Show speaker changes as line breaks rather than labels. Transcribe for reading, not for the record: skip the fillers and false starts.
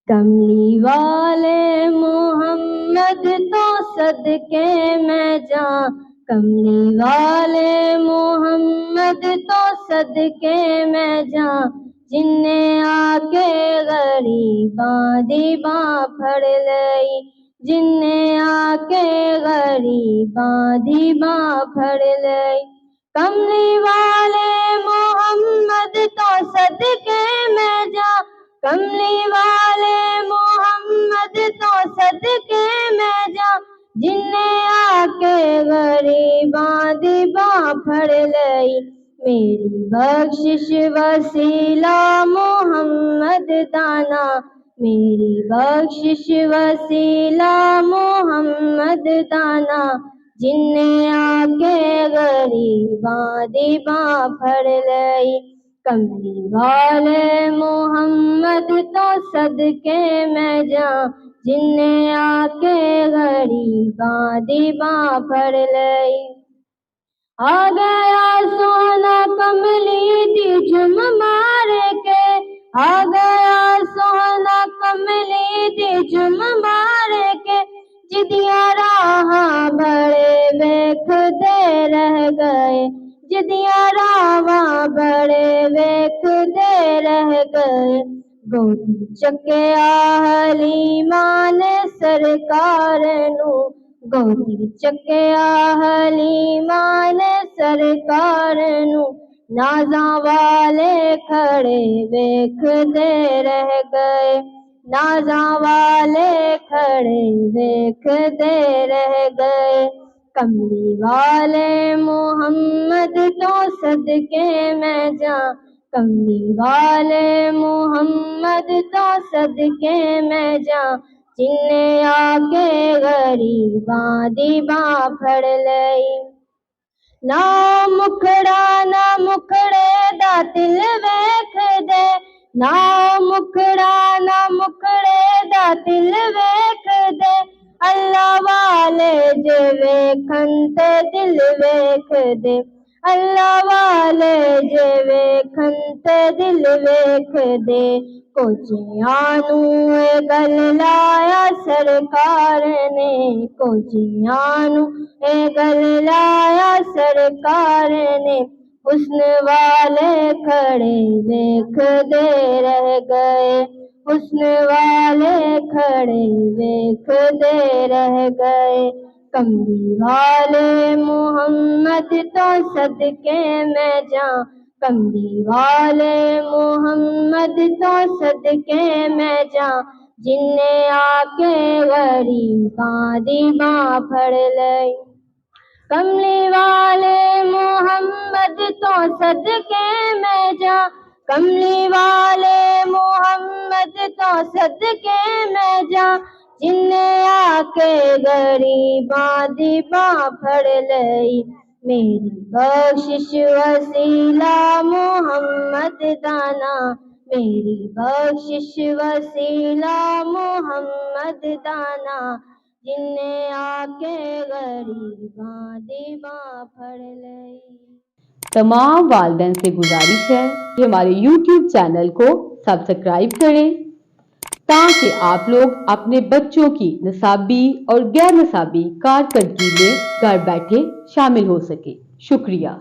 कमली वाले मोहम्मद तो सदके मैं जाऊं, कमली वाले मोहम्मद तो सदके मैं जाऊं, जिन्ने आके गरीबां दी बां फड़ लई, जिन्ने आके गरीबां दी बां फड़ लई। कमली वाले मोहम्मद तो सदके मैं जाऊं, कमली वाले मोहम्मद तो सदके मैं जाऊं, जिन्ने आके गरीबां दी बां फड़ लई। मेरी बख्शिश वसीला मोहम्मद दाना, मेरी बख्शिश वसीला मोहम्मद दाना, जिन्ने आके गरीबां दी बां फड़ लई। कमली वाले मोहम्मद तो सदके मैं जाऊं, जिन्ने आके गरीबां दी बां फड़ लई। आ गया सोना कमली दी झुम मार के, आ गया सोना कमली दी झुम मार के, जिदिया राह बड़े वेखदे रह गए, जिदिया राह बड़े वेखदे रह गए। गोदी चक्या हलीमा ने सरकार नू, गोदी चक्या हलीमा ने सरकार नू, नाज़ां वाले खड़े वेखदे रह गए, नाज़ां वाले खड़े वेखदे रह गए। कमली वाले मोहम्मद तो सदके मैं जाऊं, कमली वाले मोहम्मद तो सदके मैं जाऊं, जिन्ने आके गरीबां दी बां फड़ लई। ना मुखड़ा ना मुखड़े दा तिल वेख दे, ना मुखड़ा ना मुखड़े दा तिल वेख दे, अल्लाह वाले जे वेखन ते दिल वेख दे, अल्लाह वाले जे वेखन ते दिल वेख दे। कोचियां नू ए गल लाया सरकार ने, कोचियां नू ए गल लाया सरकार ने, हुस्न वाले खड़े वेखदे रह गए, हुस्न वाले खड़े वेखदे रह गए। कमली वाले मोहम्मद तो सदके मैं जाऊं, कमली वाले मोहम्मद तो सदके मैं जाऊं, जिन्ने आके गरीबां दी बां फड़ लई। कमली वाले मोहम्मद तो सदके मैं जाऊं, कमली वाले मोहम्मद तो सदके मैं जाऊं, जिन्ने आके गरीबां दी बां फड़ लई। मेरी बख्शिश वसीला मोहम्मद दाना, मेरी बख्शिश वसीला मोहम्मद दाना, जिन्ने आके गरीबां दी बां फड़ लई।
तमाम वालिदैन से गुजारिश है कि हमारे YouTube चैनल को सब्सक्राइब करें ताकि आप लोग अपने बच्चों की निसाबी और गैर निसाबी कारकर्दगी में घर बैठे शामिल हो सके। शुक्रिया।